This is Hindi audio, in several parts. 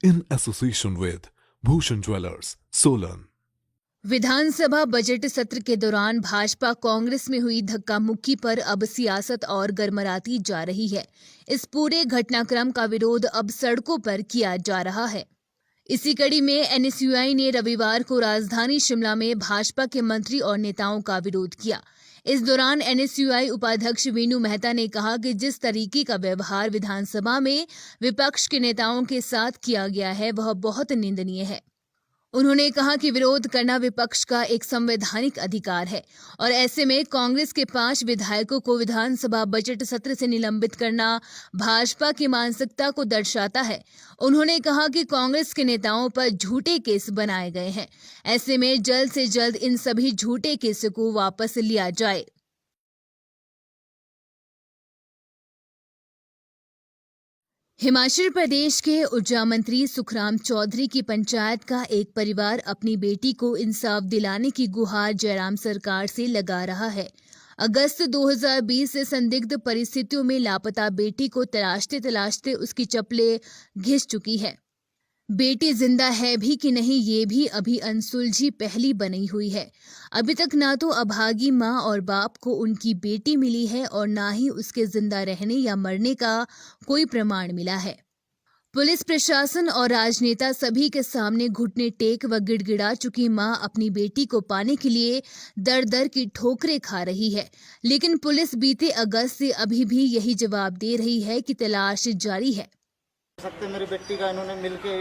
in association with Bhushan Jewellers, Solan. Vidhan Sabha budget सत्र के दौरान भाजपा कांग्रेस में हुई धक्का मुक्की पर अब सियासत और गरमराती जा रही है। इस पूरे घटनाक्रम का विरोध अब सड़कों पर किया जा रहा है। इसी कड़ी में एनएसयूआई ने रविवार को राजधानी शिमला में भाजपा के मंत्री और नेताओं का विरोध किया। इस दौरान एनएसयूआई उपाध्यक्ष वीनू मेहता ने कहा कि जिस तरीके का व्यवहार विधानसभा में विपक्ष के नेताओं के साथ किया गया है वह बहुत निंदनीय है। उन्होंने कहा कि विरोध करना विपक्ष का एक संवैधानिक अधिकार है और ऐसे में कांग्रेस के 5 विधायकों को विधानसभा बजट सत्र से निलंबित करना भाजपा की मानसिकता को दर्शाता है। उन्होंने कहा कि कांग्रेस के नेताओं पर झूठे केस बनाए गए हैं। ऐसे में जल्द से जल्द इन सभी झूठे केसों को वापस लिया जाए। हिमाचल प्रदेश के ऊर्जा मंत्री सुखराम चौधरी की पंचायत का एक परिवार अपनी बेटी को इंसाफ दिलाने की गुहार जयराम सरकार से लगा रहा है। अगस्त 2020 से संदिग्ध परिस्थितियों में लापता बेटी को तलाशते तलाशते उसकी चप्पलें घिस चुकी है। बेटी जिंदा है भी कि नहीं ये भी अभी अनसुलझी पहेली बनी हुई है। अभी तक ना तो अभागी माँ और बाप को उनकी बेटी मिली है और ना ही उसके जिंदा रहने या मरने का कोई प्रमाण मिला है। पुलिस प्रशासन और राजनेता सभी के सामने घुटने टेक व गिड़गिड़ा चुकी मां अपनी बेटी को पाने के लिए दर दर की ठोकरें खा रही है, लेकिन पुलिस बीते अगस्त से अभी भी यही जवाब दे रही है कि तलाश जारी है। सकते मेरी बेटी का इन्होंने मिलके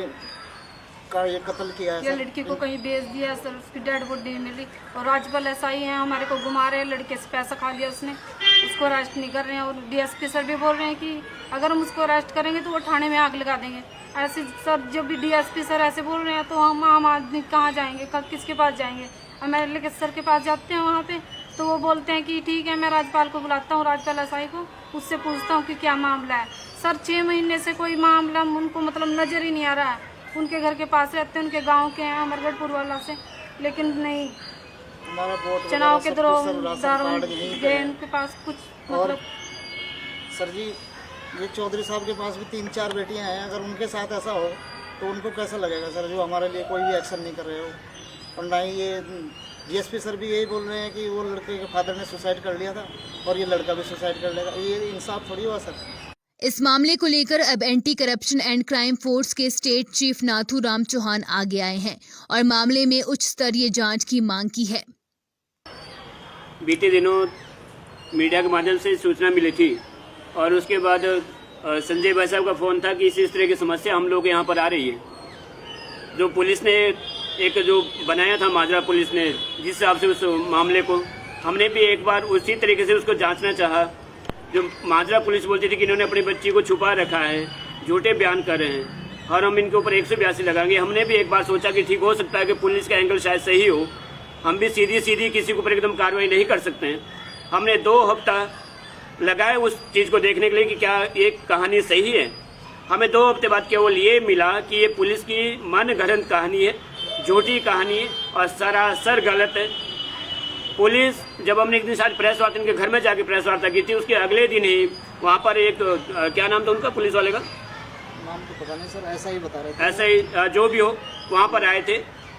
का ये कत्ल किया है। ये लड़की को कहीं बेच दिया सर, उसकी डेड बॉडी नहीं मिली और राज्यपाल एसआई हैं हमारे को घुमा रहे हैं। लड़के से पैसा खा लिया उसने, उसको अरेस्ट नहीं कर रहे हैं और डीएसपी सर भी बोल रहे हैं कि अगर हम उसको अरेस्ट करेंगे तो वो थाने में आग लगा देंगे। ऐसे सर जब भी डीएसपी सर ऐसे बोल रहे हैं तो हम आम आदमी कहाँ जाएंगे, किसके पास जाएंगे। एमएलए सर के पास जाते हैं वहाँ पे तो वो बोलते हैं कि ठीक है मैं राज्यपाल को बुलाता हूँ, राज्यपाल एसआई को, उससे पूछता हूँ कि क्या मामला है। सर 6 महीने से कोई मामला उनको मतलब नजर ही नहीं आ रहा है। उनके घर के पास रहते हैं, उनके गांव के हैं अमरगढ़पुर वाला से, लेकिन नहीं चुनाव के दौरान गए उनके पास कुछ मतलब। सर जी ये चौधरी साहब के पास भी 3-4 बेटियां हैं, अगर उनके साथ ऐसा हो तो उनको कैसा लगेगा सर, जो हमारे लिए कोई भी एक्शन नहीं कर रहे हो। और ना ही ये डीएसपी सर भी यही बोल रहे हैं कि वो लड़के के फादर ने सुसाइड कर लिया था और ये लड़का भी सुसाइड कर लेगा। ये इंसाफ थोड़ी हुआ सर। इस मामले को लेकर अब anti corruption and crime force के स्टेट चीफ नाथू राम चौहान आगे आए हैं और मामले में उच्च स्तरीय जांच की मांग की है। बीते दिनों मीडिया के माध्यम से सूचना मिली थी और उसके बाद संजय भाई साहब का फ़ोन था कि इस तरह की समस्या हम लोग यहाँ पर आ रही है। जो पुलिस ने एक जो बनाया था माजरा पुलिस ने, जिस हिसाब से उस मामले को हमने भी एक बार उसी तरीके से उसको जांचना चाहा। जो माजरा पुलिस बोलती थी कि इन्होंने अपनी बच्ची को छुपा रखा है, झूठे बयान कर रहे हैं और हम इनके ऊपर 182 लगाएंगे। हमने भी एक बार सोचा कि ठीक हो सकता है कि पुलिस का एंगल शायद सही हो, हम भी सीधी किसी के ऊपर एकदम कार्रवाई नहीं कर सकते हैं। हमने 2 हफ्ता लगाए उस चीज़ को देखने के लिए कि क्या ये कहानी सही है। हमें 2 हफ्ते बाद केवल ये मिला कि ये पुलिस की मन गढ़ंत कहानी है, झूठी कहानी है और सरासर गलत है। पुलिस जब हमने एक दिन शायद प्रेस वार्ता इनके घर में जाके प्रेस वार्ता की थी, उसके अगले दिन ही वहाँ पर एक क्या नाम था उनका पुलिस वाले का, नाम तो पता नहीं सर, ऐसा ही बता रहे थे। ऐसा ही जो भी हो वहाँ पर आए थे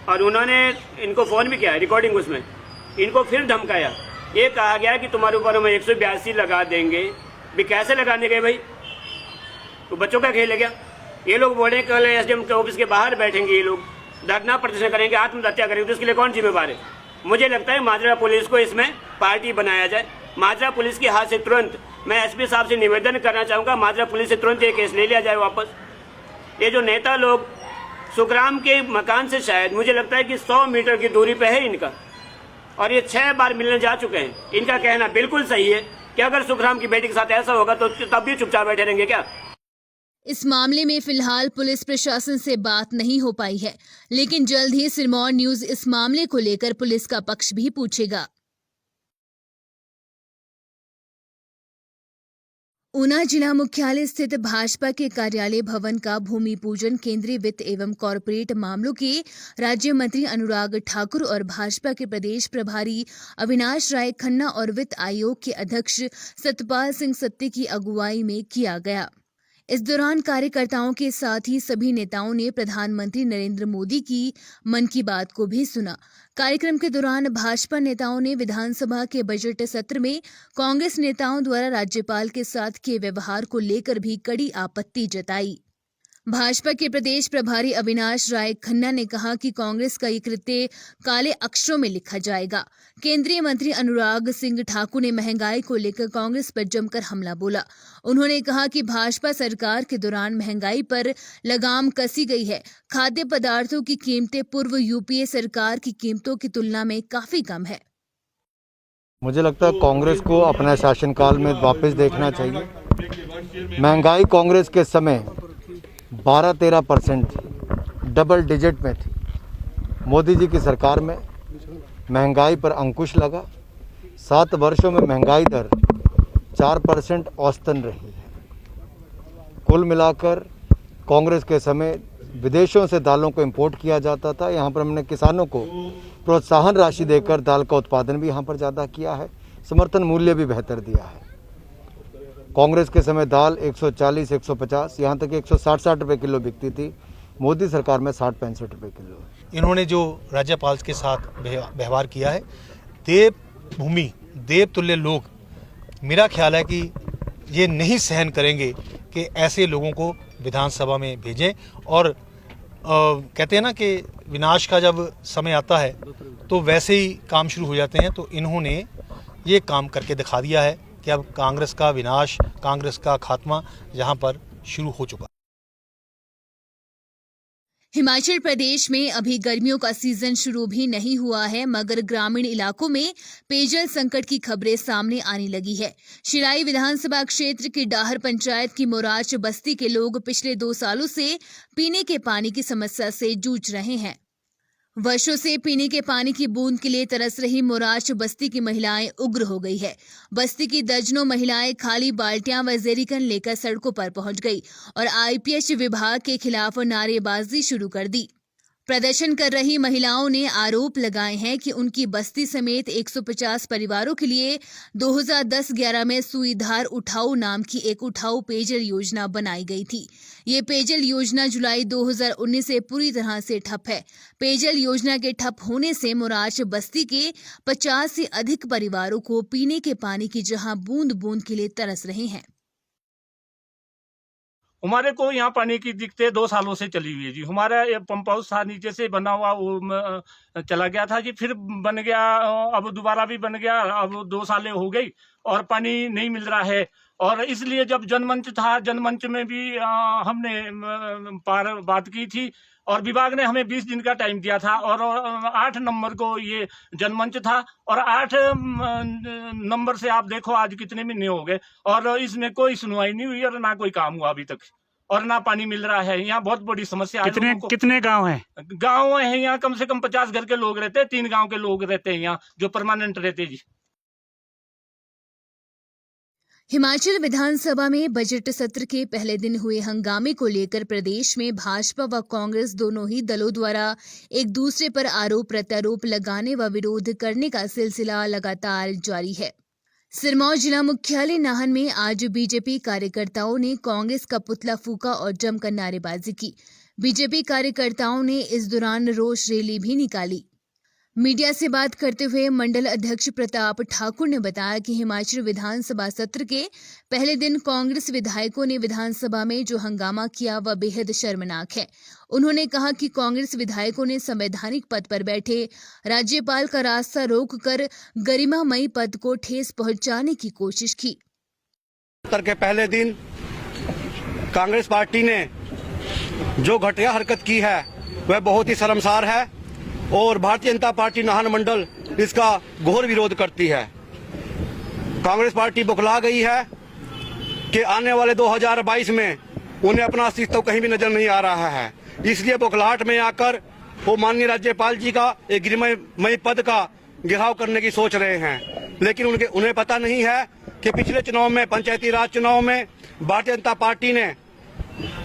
और उन्होंने इनको फ़ोन भी किया, रिकॉर्डिंग उसमें इनको फिर धमकाया। ये कहा गया कि तुम्हारे ऊपर हम 182 लगा देंगे। भी कैसे लगाने गए भाई, तो बच्चों का खेल है क्या। ये लोग बोले कल एसडीएम के ऑफिस के बाहर बैठेंगे, ये लोग धरना प्रदर्शन करेंगे, आत्महत्या करेंगे, तो इसके लिए कौन जिम्मेवार है। मुझे लगता है माजरा पुलिस को इसमें पार्टी बनाया जाए। माजरा पुलिस के हाथ से तुरंत मैं एसपी साहब से निवेदन करना चाहूँगा, माजरा पुलिस से तुरंत ये केस ले लिया जाए वापस। ये जो नेता लोग सुखराम के मकान से शायद मुझे लगता है कि 100 मीटर की दूरी पे है इनका और ये 6 बार मिलने जा चुके हैं। इनका कहना बिल्कुल सही है कि अगर सुखराम की बेटी के साथ ऐसा होगा तो तब भी चुपचाप बैठे रहेंगे क्या। इस मामले में फिलहाल पुलिस प्रशासन से बात नहीं हो पाई है, लेकिन जल्द ही सिरमौर न्यूज इस मामले को लेकर पुलिस का पक्ष भी पूछेगा। ऊना जिला मुख्यालय स्थित भाजपा के कार्यालय भवन का भूमि पूजन केंद्रीय वित्त एवं कॉरपोरेट मामलों के राज्य मंत्री अनुराग ठाकुर और भाजपा के प्रदेश प्रभारी अविनाश राय खन्ना और वित्त आयोग के अध्यक्ष सतपाल सिंह सत्ती की अगुवाई में किया गया। इस दौरान कार्यकर्ताओं के साथ ही सभी नेताओं ने प्रधानमंत्री नरेंद्र मोदी की मन की बात को भी सुना। कार्यक्रम के दौरान भाजपा नेताओं ने विधानसभा के बजट सत्र में कांग्रेस नेताओं द्वारा राज्यपाल के साथ किए व्यवहार को लेकर भी कड़ी आपत्ति जताई। भाजपा के प्रदेश प्रभारी अविनाश राय खन्ना ने कहा कि कांग्रेस का ये कृत्य काले अक्षरों में लिखा जाएगा। केंद्रीय मंत्री अनुराग सिंह ठाकुर ने महंगाई को लेकर कांग्रेस पर जमकर हमला बोला। उन्होंने कहा कि भाजपा सरकार के दौरान महंगाई पर लगाम कसी गई है। खाद्य पदार्थों की कीमतें पूर्व यूपीए सरकार की कीमतों की तुलना में काफी कम है। मुझे लगता है कांग्रेस को अपना शासनकाल में वापस देखना चाहिए। महंगाई कांग्रेस के समय 12-13% डबल डिजिट में थी। मोदी जी की सरकार में महंगाई पर अंकुश लगा। 7 वर्षों में महंगाई दर 4% औसतन रही है। कुल मिलाकर कांग्रेस के समय विदेशों से दालों को इंपोर्ट किया जाता था। यहाँ पर हमने किसानों को प्रोत्साहन राशि देकर दाल का उत्पादन भी यहाँ पर ज़्यादा किया है। समर्थन मूल्य भी बेहतर दिया है। कांग्रेस के समय दाल 140, 150, यहाँ तक 160 रुपये किलो बिकती थी। मोदी सरकार में 60-65 रुपये किलो। इन्होंने जो राज्यपाल के साथ व्यवहार किया है, देवभूमि देवतुल्य लोग, मेरा ख्याल है कि ये नहीं सहन करेंगे कि ऐसे लोगों को विधानसभा में भेजें। और कहते हैं ना कि विनाश का जब समय आता है तो वैसे ही काम शुरू हो जाते हैं। तो इन्होंने ये काम करके दिखा दिया है कि अब कांग्रेस का विनाश, कांग्रेस का खात्मा यहाँ पर शुरू हो चुका। हिमाचल प्रदेश में अभी गर्मियों का सीजन शुरू भी नहीं हुआ है, मगर ग्रामीण इलाकों में पेयजल संकट की खबरें सामने आने लगी है। शिराई विधानसभा क्षेत्र की डाहर पंचायत की मोराच बस्ती के लोग पिछले 2 सालों से पीने के पानी की समस्या से जूझ रहे हैं। वर्षों से पीने के पानी की बूंद के लिए तरस रही मोराच बस्ती की महिलाएं उग्र हो गई है। बस्ती की दर्जनों महिलाएं खाली बाल्टियां व जेरिकन लेकर सड़कों पर पहुंच गई और आईपीएच विभाग के खिलाफ नारेबाजी शुरू कर दी। प्रदर्शन कर रही महिलाओं ने आरोप लगाए हैं कि उनकी बस्ती समेत 150 परिवारों के लिए 2010-11 में सुईधार उठाऊ नाम की एक उठाऊ पेयजल योजना बनाई गई थी। ये पेयजल योजना जुलाई 2019 से पूरी तरह से ठप है। पेयजल योजना के ठप होने से मोराच बस्ती के 50 से अधिक परिवारों को पीने के पानी की जहां बूंद बूंद के लिए तरस रहे हैं। हमारे को यहाँ पानी की दिक्कतें 2 सालों से चली हुई है जी। हमारा ये पंप हाउस था नीचे से बना हुआ, वो चला गया था जी, फिर बन गया, अब दोबारा भी बन गया, अब 2 सालें हो गई और पानी नहीं मिल रहा है। और इसलिए जब जनमंच था, जनमंच में भी हमने बात की थी और विभाग ने हमें 20 दिन का टाइम दिया था और 8 नंबर को ये जनमंच था और 8 नंबर से आप देखो आज कितने महीने हो गए और इसमें कोई सुनवाई नहीं हुई और ना कोई काम हुआ अभी तक और ना पानी मिल रहा है। यहाँ बहुत बड़ी समस्या है। कितने गांव हैं? गाँव है यहाँ कम से कम 50 घर के लोग रहते हैं, 3 गाँव के लोग रहते हैं यहाँ जो परमानेंट रहते जी। हिमाचल विधानसभा में बजट सत्र के पहले दिन हुए हंगामे को लेकर प्रदेश में भाजपा व कांग्रेस दोनों ही दलों द्वारा एक दूसरे पर आरोप प्रत्यारोप लगाने व विरोध करने का सिलसिला लगातार जारी है। सिरमौर जिला मुख्यालय नाहन में आज बीजेपी कार्यकर्ताओं ने कांग्रेस का पुतला फूंका और जमकर नारेबाजी की। बीजेपी कार्यकर्ताओं ने इस दौरान रोष रैली भी निकाली। मीडिया से बात करते हुए मंडल अध्यक्ष प्रताप ठाकुर ने बताया कि हिमाचल विधानसभा सत्र के पहले दिन कांग्रेस विधायकों ने विधानसभा में जो हंगामा किया वह बेहद शर्मनाक है। उन्होंने कहा कि कांग्रेस विधायकों ने संवैधानिक पद पर बैठे राज्यपाल का रास्ता रोककर गरिमामयी पद को ठेस पहुंचाने की कोशिश की। सत्र के पहले दिन कांग्रेस पार्टी ने जो घटिया हरकत की है वह बहुत ही शर्मसार है और भारतीय जनता पार्टी नाहन मंडल इसका घोर विरोध करती है। कांग्रेस पार्टी बौखला गई है कि आने वाले 2022 में उन्हें अपना अस्तित्व कहीं भी नजर नहीं आ रहा है। इसलिए बौखलाहट में आकर वो माननीय राज्यपाल जी का एक गरिमामयी पद का घेराव करने की सोच रहे हैं। लेकिन उन्हें पता नहीं है कि पिछले चुनाव में, पंचायती राज चुनाव में भारतीय जनता पार्टी ने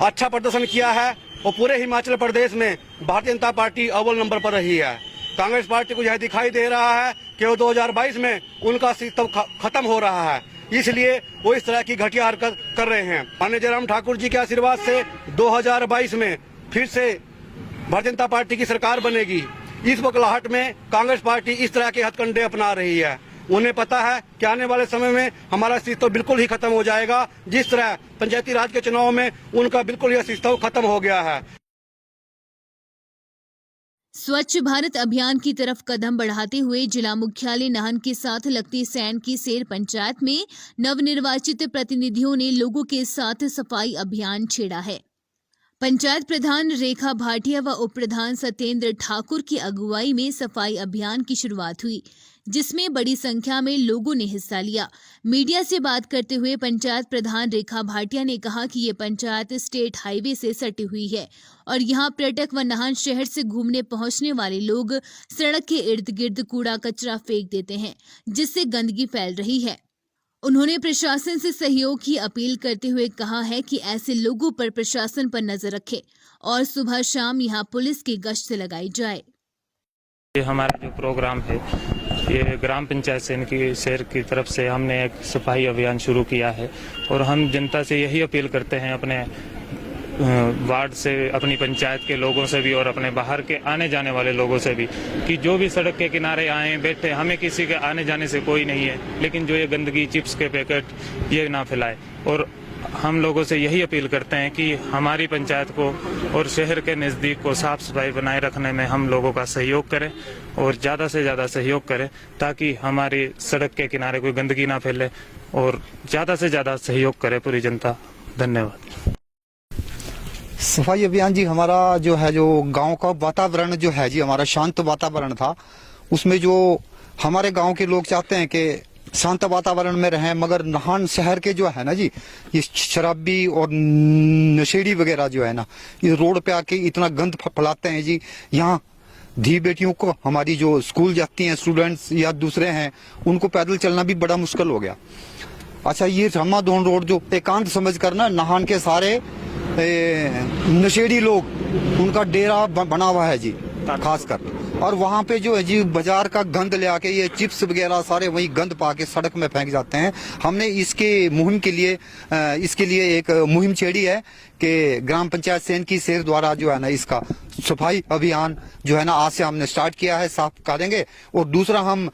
अच्छा प्रदर्शन किया है और पूरे हिमाचल प्रदेश में भारतीय जनता पार्टी अव्वल नंबर पर रही है। कांग्रेस पार्टी को यह दिखाई दे रहा है कि वो 2022 में उनका अस्तित्व खत्म हो रहा है। इसलिए वो इस तरह की घटिया हरकत कर रहे हैं। माननीय जयराम ठाकुर जी के आशीर्वाद से 2022 में फिर से भारतीय जनता पार्टी की सरकार बनेगी। इस बौखलाहट में कांग्रेस पार्टी इस तरह के हथकंडे अपना रही है। उन्हें पता है कि आने वाले समय में हमारा अस्तित्व बिल्कुल ही खत्म हो जाएगा, जिस तरह पंचायती राज के चुनाव में उनका बिल्कुल ही अस्तित्व खत्म हो गया है। स्वच्छ भारत अभियान की तरफ कदम बढ़ाते हुए जिला मुख्यालय नाहन के साथ लगती सैन की सेर पंचायत में नवनिर्वाचित प्रतिनिधियों ने लोगों के साथ सफाई अभियान छेड़ा है। पंचायत प्रधान रेखा भाटिया व उप प्रधान सत्येंद्र ठाकुर की अगुवाई में सफाई अभियान की शुरुआत हुई, जिसमें बड़ी संख्या में लोगों ने हिस्सा लिया। मीडिया से बात करते हुए पंचायत प्रधान रेखा भाटिया ने कहा कि ये पंचायत स्टेट हाईवे से सटी हुई है और यहाँ पर्यटक व नाहन शहर से घूमने पहुंचने वाले लोग सड़क के इर्द गिर्द कूड़ा कचरा फेंक देते हैं, जिससे गंदगी फैल रही है। उन्होंने प्रशासन से सहयोग की अपील करते हुए कहा है कि ऐसे लोगों पर प्रशासन पर नजर रखे और सुबह शाम यहाँ पुलिस की गश्त लगाई जाए। ये हमारा जो प्रोग्राम है, ये ग्राम पंचायत सैन की सेर की तरफ से हमने एक सफाई अभियान शुरू किया है और हम जनता से यही अपील करते हैं, अपने वार्ड से, अपनी पंचायत के लोगों से भी और अपने बाहर के आने जाने वाले लोगों से भी, कि जो भी सड़क के किनारे आए बैठे, हमें किसी के आने जाने से कोई नहीं है, लेकिन जो ये गंदगी, चिप्स के पैकेट ये ना फैलाए। और हम लोगों से यही अपील करते हैं कि हमारी पंचायत को और शहर के नज़दीक को साफ सफाई बनाए रखने में हम लोगों का सहयोग करें और ज़्यादा से ज़्यादा सहयोग करें, ताकि हमारी सड़क के किनारे कोई गंदगी ना फैले और ज़्यादा से ज़्यादा सहयोग करे पूरी जनता। धन्यवाद। सफाई अभियान जी हमारा जो है, जो गांव का वातावरण जो है जी, हमारा शांत वातावरण था। उसमें जो हमारे गांव के लोग चाहते हैं कि शांत वातावरण में रहें, मगर नाहन शहर के जो है ना जी, ये शराबी और नशेड़ी वगैरह जो है ना, ये रोड पे आके इतना गंद फैलाते हैं जी। यहाँ धी बेटियों को, हमारी जो स्कूल जाती हैं स्टूडेंट्स या दूसरे हैं, उनको पैदल चलना भी बड़ा मुश्किल हो गया। अच्छा, ये रामाधोन रोड जो एकांत समझ कर ना, नाहन के सारे नशेड़ी लोग, उनका डेरा बना हुआ है जी खासकर। और वहाँ पे जो है जी, बाजार का गंद ले आके ये चिप्स वगैरह सारे वही गंद पा के सड़क में फेंक जाते हैं। हमने इसके मुहिम के लिए इसके लिए एक मुहिम छेड़ी है कि ग्राम पंचायत सैन की सेर द्वारा जो है ना, इसका सफाई अभियान जो है ना, आज से हमने स्टार्ट किया है, साफ करेंगे। और दूसरा, हम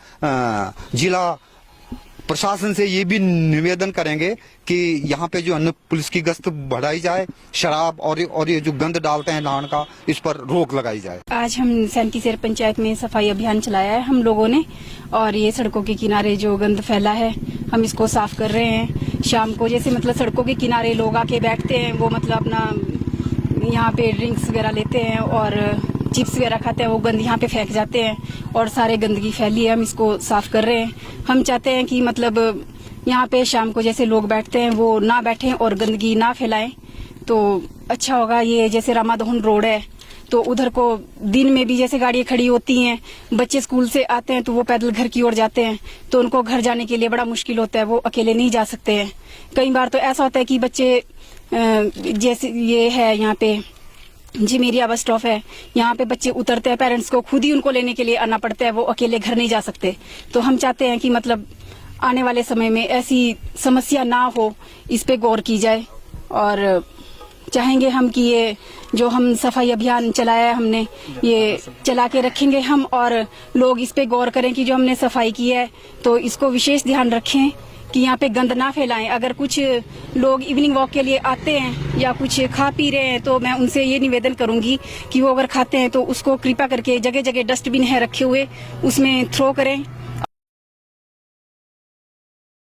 जिला प्रशासन से ये भी निवेदन करेंगे कि यहाँ पे जो है पुलिस की गश्त बढ़ाई जाए, शराब और ये जो गंद डालते हैं नाहन का, इस पर रोक लगाई जाए। आज हम सैन की सेर पंचायत में सफाई अभियान चलाया है हम लोगों ने, और ये सड़कों के किनारे जो गंद फैला है, हम इसको साफ कर रहे हैं। शाम को जैसे मतलब सड़कों के किनारे लोग आके बैठते हैं, वो मतलब अपना यहाँ पे ड्रिंक्स वगैरह लेते हैं और चिप्स वगैरह खाते हैं, वो गंद यहाँ पे फेंक जाते हैं और सारे गंदगी फैली है। हम इसको साफ कर रहे हैं। हम चाहते हैं कि मतलब यहाँ पे शाम को जैसे लोग बैठते हैं वो ना बैठें और गंदगी ना फैलाएं, तो अच्छा होगा। ये जैसे रामाधोन रोड है, तो उधर को दिन में भी जैसे गाड़ियां खड़ी होती हैं, बच्चे स्कूल से आते हैं तो वो पैदल घर की ओर जाते हैं, तो उनको घर जाने के लिए बड़ा मुश्किल होता है, वो अकेले नहीं जा सकते हैं। कई बार तो ऐसा होता है कि बच्चे जैसे ये है यहाँ पे जी मेरिया बस स्टॉप है, यहाँ पे बच्चे उतरते हैं, पेरेंट्स को खुद ही उनको लेने के लिए आना पड़ता है, वो अकेले घर नहीं जा सकते। तो हम चाहते हैं कि मतलब आने वाले समय में ऐसी समस्या ना हो, इस पे गौर की जाए। और चाहेंगे हम कि ये जो हम सफाई अभियान चलाया है हमने, ये चला के रखेंगे हम, और लोग इस पे गौर करें कि जो हमने सफाई की है तो इसको विशेष ध्यान रखें कि यहाँ पे गंद ना फैलाएं। अगर कुछ लोग इवनिंग वॉक के लिए आते हैं या कुछ खा पी रहे हैं, तो मैं उनसे ये निवेदन करूंगी कि वो अगर खाते हैं तो उसको कृपा करके जगह जगह डस्टबिन है रखे हुए, उसमें थ्रो करें